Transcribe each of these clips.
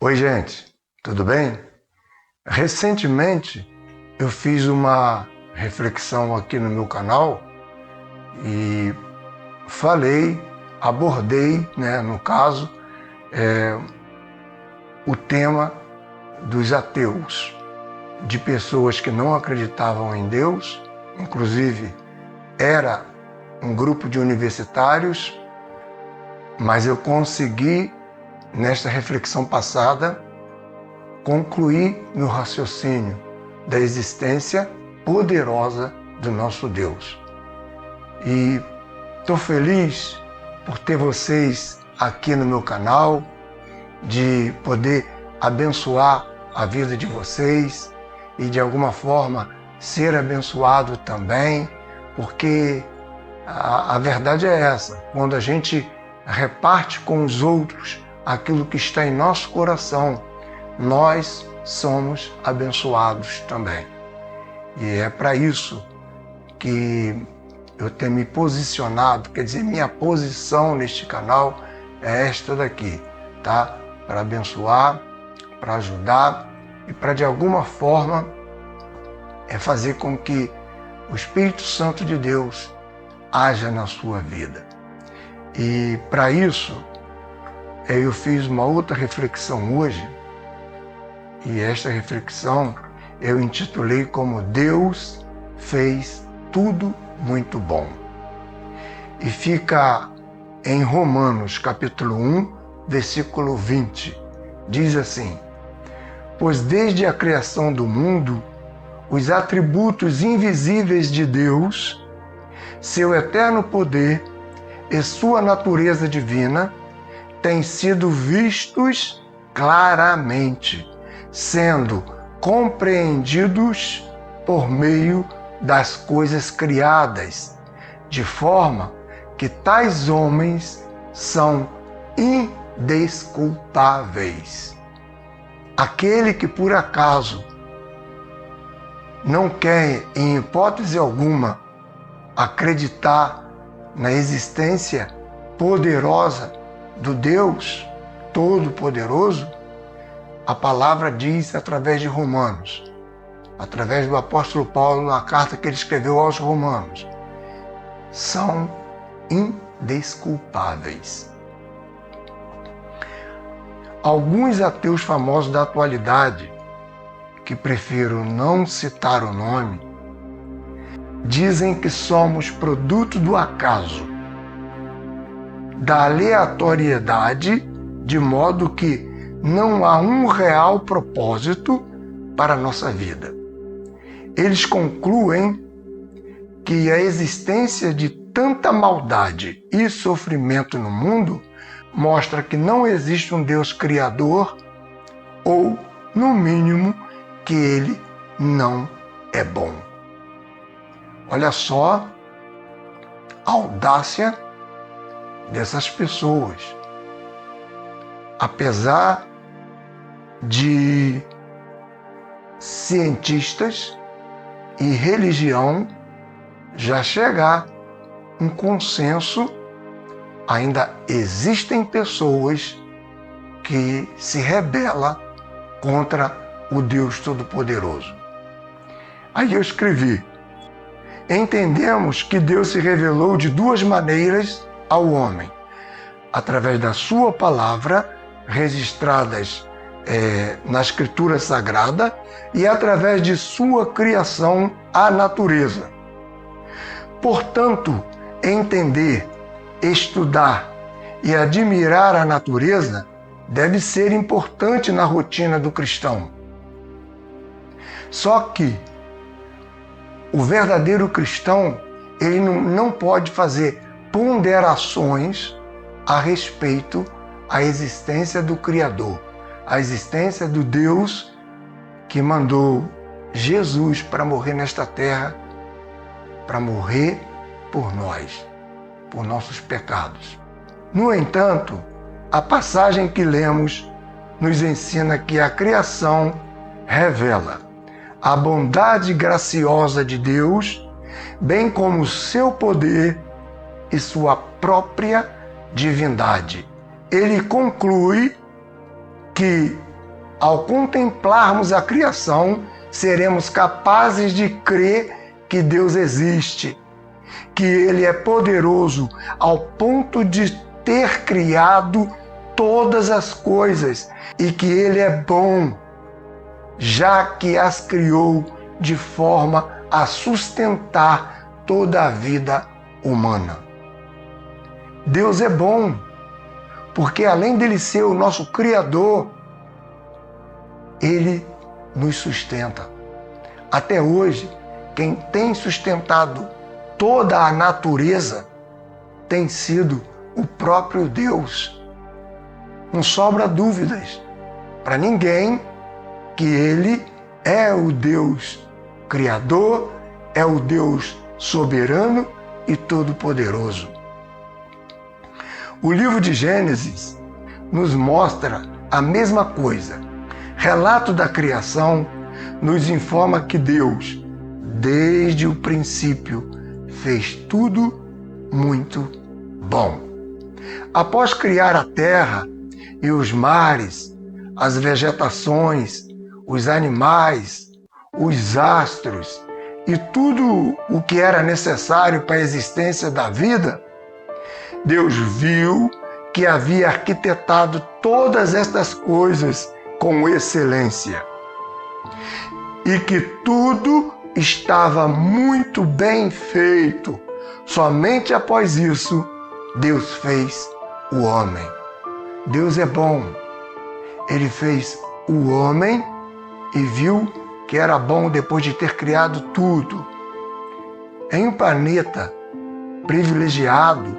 Oi, gente, tudo bem? Recentemente eu fiz uma reflexão aqui no meu canal e abordei, no caso, o tema dos ateus, de pessoas que não acreditavam em Deus, inclusive era um grupo de universitários, mas eu consegui, nesta reflexão passada, concluir meu raciocínio da existência poderosa do nosso Deus. E estou feliz por ter vocês aqui no meu canal, de poder abençoar a vida de vocês e de alguma forma ser abençoado também, porque a verdade é essa: quando a gente reparte com os outros aquilo que está em nosso coração, nós somos abençoados também. E é para isso que eu tenho me posicionado, quer dizer, minha posição neste canal é esta daqui, tá? Para abençoar, para ajudar e para de alguma forma fazer com que o Espírito Santo de Deus haja na sua vida. E para isso eu fiz uma outra reflexão hoje, e esta reflexão eu intitulei como Deus fez tudo muito bom. E fica em Romanos capítulo 1, versículo 20. Diz assim: pois desde a criação do mundo, os atributos invisíveis de Deus, seu eterno poder e sua natureza divina, têm sido vistos claramente, sendo compreendidos por meio das coisas criadas, de forma que tais homens são indesculpáveis. Aquele que por acaso não quer, em hipótese alguma, acreditar na existência poderosa do Deus Todo-Poderoso, a palavra diz através de Romanos, através do apóstolo Paulo, na carta que ele escreveu aos Romanos, são indesculpáveis. Alguns ateus famosos da atualidade, que prefiro não citar o nome, dizem que somos produto do acaso, da aleatoriedade, de modo que não há um real propósito para a nossa vida. Eles concluem que a existência de tanta maldade e sofrimento no mundo mostra que não existe um Deus criador, ou, no mínimo, que ele não é bom. Olha só a audácia dessas pessoas. Apesar de cientistas e religião já chegar um consenso, ainda existem pessoas que se rebelam contra o Deus Todo-Poderoso. Aí eu escrevi: entendemos que Deus se revelou de duas maneiras ao homem: através da sua palavra, registradas na Escritura Sagrada, e através de sua criação, a natureza. Portanto, entender, estudar e admirar a natureza deve ser importante na rotina do cristão. Só que o verdadeiro cristão, ele não pode fazer ponderações a respeito da existência do Criador, a existência do Deus que mandou Jesus para morrer nesta terra, para morrer por nós, por nossos pecados. No entanto, a passagem que lemos nos ensina que a criação revela a bondade graciosa de Deus, bem como o seu poder e sua própria divindade. Ele conclui que ao contemplarmos a criação, seremos capazes de crer que Deus existe, que Ele é poderoso ao ponto de ter criado todas as coisas e que Ele é bom, já que as criou de forma a sustentar toda a vida humana. Deus é bom, porque além dele ser o nosso Criador, Ele nos sustenta. Até hoje, quem tem sustentado toda a natureza tem sido o próprio Deus. Não sobra dúvidas para ninguém que Ele é o Deus Criador, é o Deus soberano e todo-poderoso. O livro de Gênesis nos mostra a mesma coisa. Relato da criação nos informa que Deus, desde o princípio, fez tudo muito bom. Após criar a terra e os mares, as vegetações, os animais, os astros e tudo o que era necessário para a existência da vida, Deus viu que havia arquitetado todas estas coisas com excelência e que tudo estava muito bem feito. Somente após isso, Deus fez o homem. Deus é bom. Ele fez o homem e viu que era bom depois de ter criado tudo. Em um planeta privilegiado,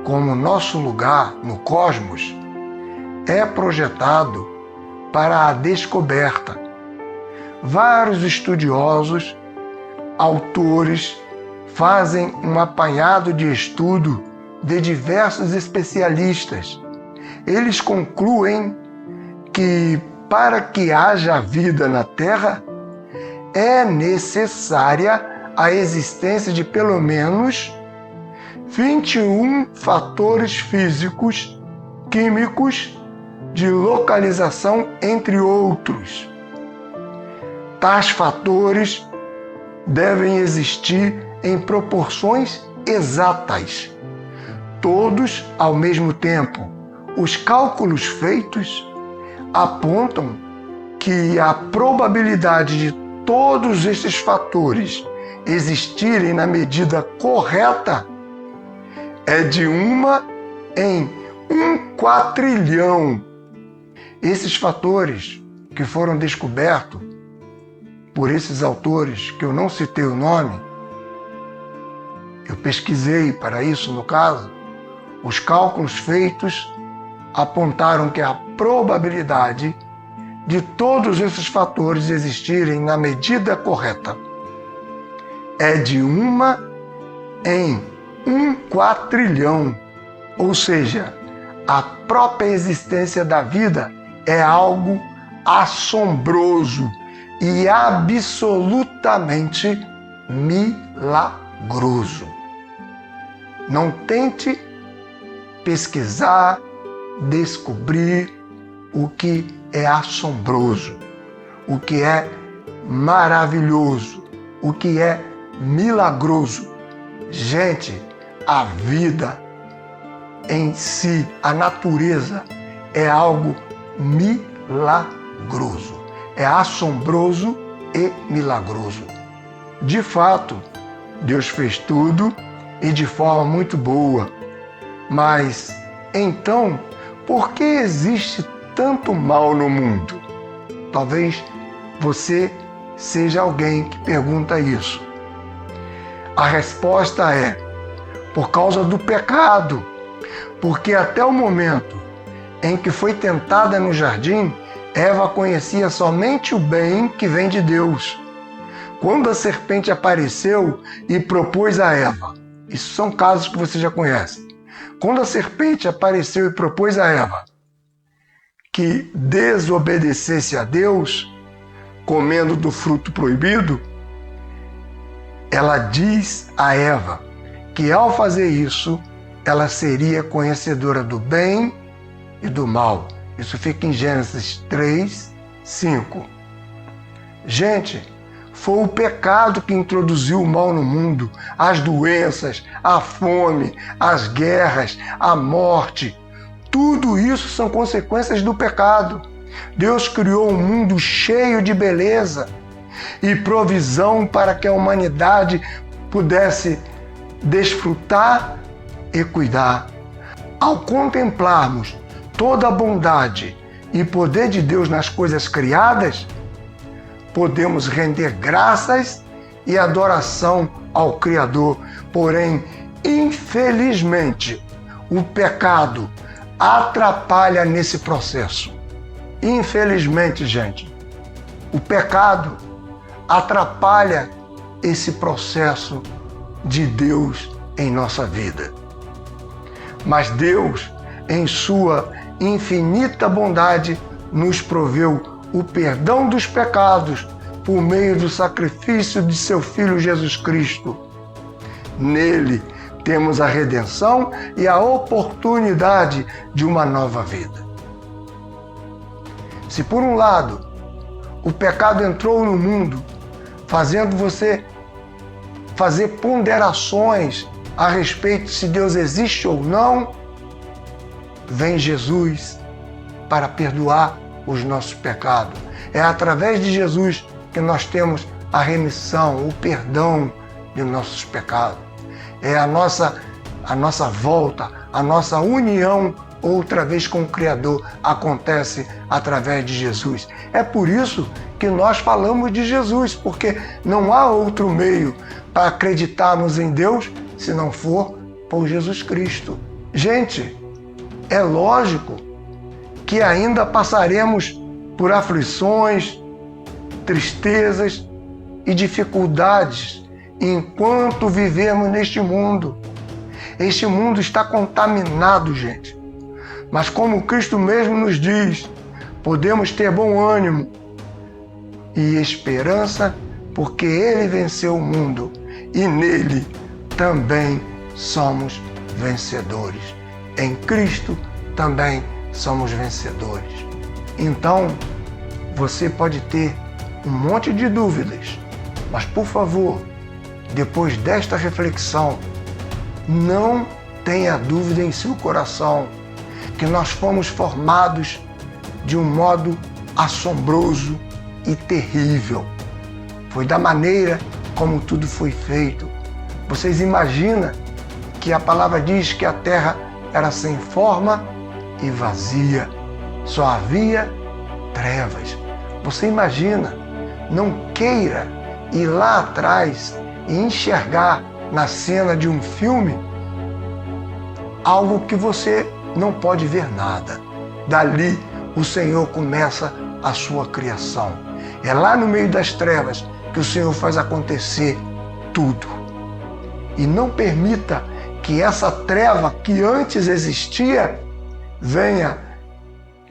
como o nosso lugar no cosmos, é projetado para a descoberta. Vários estudiosos, autores, fazem um apanhado de estudo de diversos especialistas. Eles concluem que para que haja vida na Terra, é necessária a existência de pelo menos 21 fatores físicos, químicos, de localização, entre outros. Tais fatores devem existir em proporções exatas, todos ao mesmo tempo. Os cálculos feitos apontam que a probabilidade de todos esses fatores existirem na medida correta é de 1 em 1 quatrilhão. Esses fatores que foram descobertos por esses autores, que eu não citei o nome, eu pesquisei para isso no caso, os cálculos feitos apontaram que a probabilidade de todos esses fatores existirem na medida correta é de 1 em 1 quatrilhão, ou seja, a própria existência da vida é algo assombroso e absolutamente milagroso. Não tente pesquisar, descobrir o que é assombroso, o que é maravilhoso, o que é milagroso. Gente, a vida em si, a natureza, é algo milagroso, é assombroso e milagroso. De fato, Deus fez tudo e de forma muito boa, mas então, por que existe tanto mal no mundo? Talvez você seja alguém que pergunta isso. A resposta é: por causa do pecado. Porque até o momento em que foi tentada no jardim, Eva conhecia somente o bem que vem de Deus. Quando a serpente apareceu e propôs a Eva, isso são casos que você já conhece. Quando a serpente apareceu e propôs a Eva que desobedecesse a Deus, comendo do fruto proibido, ela diz a Eva que ao fazer isso, ela seria conhecedora do bem e do mal. Isso fica em Gênesis 3, 5. Gente, foi o pecado que introduziu o mal no mundo, as doenças, a fome, as guerras, a morte. Tudo isso são consequências do pecado. Deus criou um mundo cheio de beleza e provisão para que a humanidade pudesse desfrutar e cuidar. Ao contemplarmos toda a bondade e poder de Deus nas coisas criadas, podemos render graças e adoração ao Criador. Porém, infelizmente, o pecado atrapalha nesse processo. Infelizmente, gente, o pecado atrapalha esse processo de Deus em nossa vida. Mas Deus, em sua infinita bondade, nos proveu o perdão dos pecados por meio do sacrifício de seu Filho Jesus Cristo. Nele temos a redenção e a oportunidade de uma nova vida. Se por um lado o pecado entrou no mundo, fazendo você fazer ponderações a respeito se Deus existe ou não, vem Jesus para perdoar os nossos pecados. É através de Jesus que nós temos a remissão, o perdão de nossos pecados. É a nossa volta, a nossa união outra vez com o Criador acontece através de Jesus. É por isso que nós falamos de Jesus, porque não há outro meio para acreditarmos em Deus se não for por Jesus Cristo. Gente, é lógico que ainda passaremos por aflições, tristezas e dificuldades enquanto vivemos neste mundo. Este mundo está contaminado, gente. Mas como Cristo mesmo nos diz, podemos ter bom ânimo e esperança, porque Ele venceu o mundo e nele também somos vencedores. Em Cristo também somos vencedores. Então, você pode ter um monte de dúvidas, mas por favor, depois desta reflexão, não tenha dúvida em seu coração que nós fomos formados de um modo assombroso e terrível. Foi da maneira como tudo foi feito. Vocês imaginam que a palavra diz que a terra era sem forma e vazia, só havia trevas. Você imagina, não queira ir lá atrás e enxergar na cena de um filme algo que você não pode ver nada. Dali o Senhor começa a sua criação. É lá no meio das trevas que o Senhor faz acontecer tudo. E não permita que essa treva que antes existia venha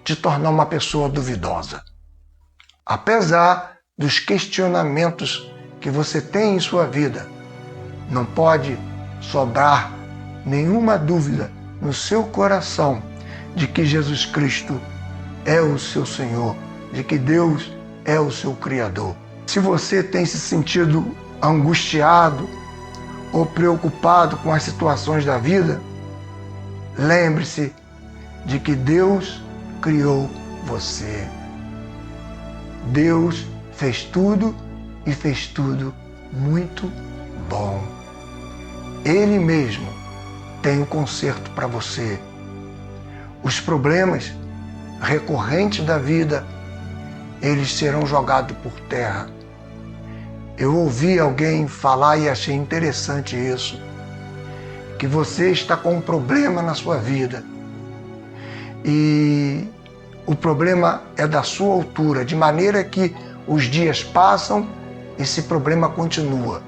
te tornar uma pessoa duvidosa. Apesar dos questionamentos que você tem em sua vida, não pode sobrar nenhuma dúvida no seu coração de que Jesus Cristo é o seu Senhor, de que Deus é o seu Criador. Se você tem se sentido angustiado ou preocupado com as situações da vida, lembre-se de que Deus criou você. Deus fez tudo e fez tudo muito bom. Ele mesmo tem um conserto para você. Os problemas recorrentes da vida, eles serão jogados por terra. Eu ouvi alguém falar e achei interessante isso, que você está com um problema na sua vida e o problema é da sua altura, de maneira que os dias passam e esse problema continua.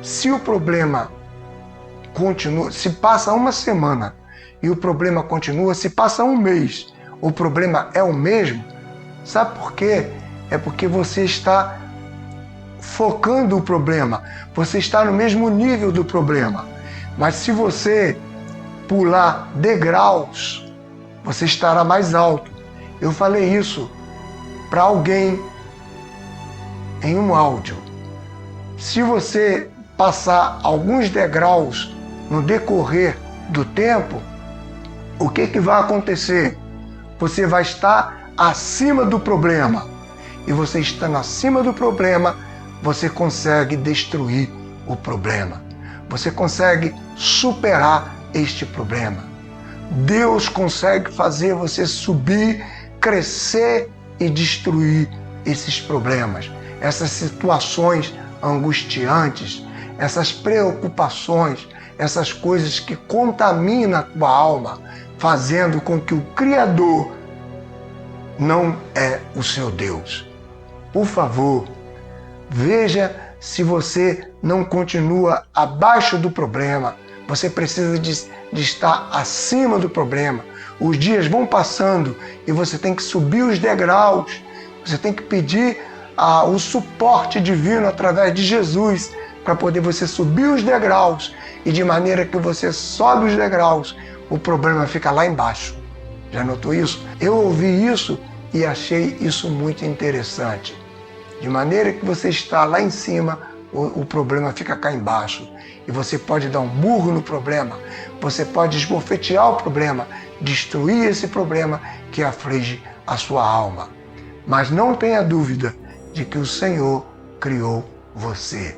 Se o problema continua, se passa uma semana e o problema continua, se passa um mês, o problema é o mesmo, sabe por quê? É porque você está focando o problema, você está no mesmo nível do problema. Mas se você pular degraus, você estará mais alto. Eu falei isso para alguém em um áudio. Se você passar alguns degraus no decorrer do tempo, o que vai acontecer? Você vai estar acima do problema. E você estando acima do problema, você consegue destruir o problema. Você consegue superar este problema. Deus consegue fazer você subir, crescer e destruir esses problemas, essas situações angustiantes, essas preocupações, essas coisas que contaminam a tua alma, fazendo com que o Criador não é o seu Deus. Por favor, veja se você não continua abaixo do problema. Você precisa de estar acima do problema. Os dias vão passando e você tem que subir os degraus. Você tem que pedir o suporte divino através de Jesus para poder você subir os degraus. E de maneira que você sobe os degraus, o problema fica lá embaixo. Já notou isso? Eu ouvi isso e achei isso muito interessante. De maneira que você está lá em cima, o problema fica cá embaixo. E você pode dar um murro no problema, você pode esbofetear o problema, destruir esse problema que aflige a sua alma. Mas não tenha dúvida de que o Senhor criou você.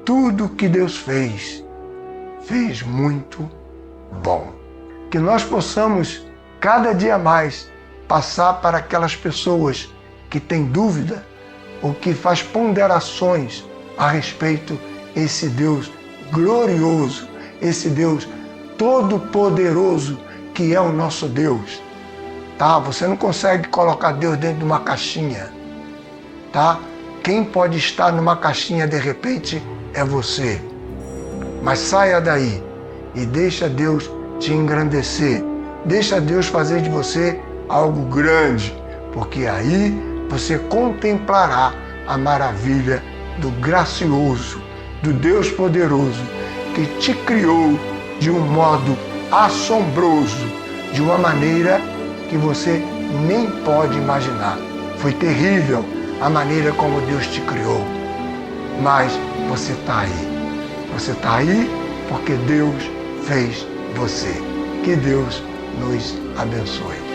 Tudo que Deus fez muito bom. Que nós possamos, cada dia mais, passar para aquelas pessoas que têm dúvida ou que faz ponderações a respeito desse Deus glorioso, esse Deus todo-poderoso que é o nosso Deus. Tá? Você não consegue colocar Deus dentro de uma caixinha. Tá? Quem pode estar numa caixinha de repente é você. Mas saia daí e deixa Deus te engrandecer. Deixa Deus fazer de você algo grande, porque aí você contemplará a maravilha do gracioso, do Deus poderoso, que te criou de um modo assombroso, de uma maneira que você nem pode imaginar. Foi terrível a maneira como Deus te criou, mas você está aí. Você está aí porque Deus fez você. Que Deus nos abençoe.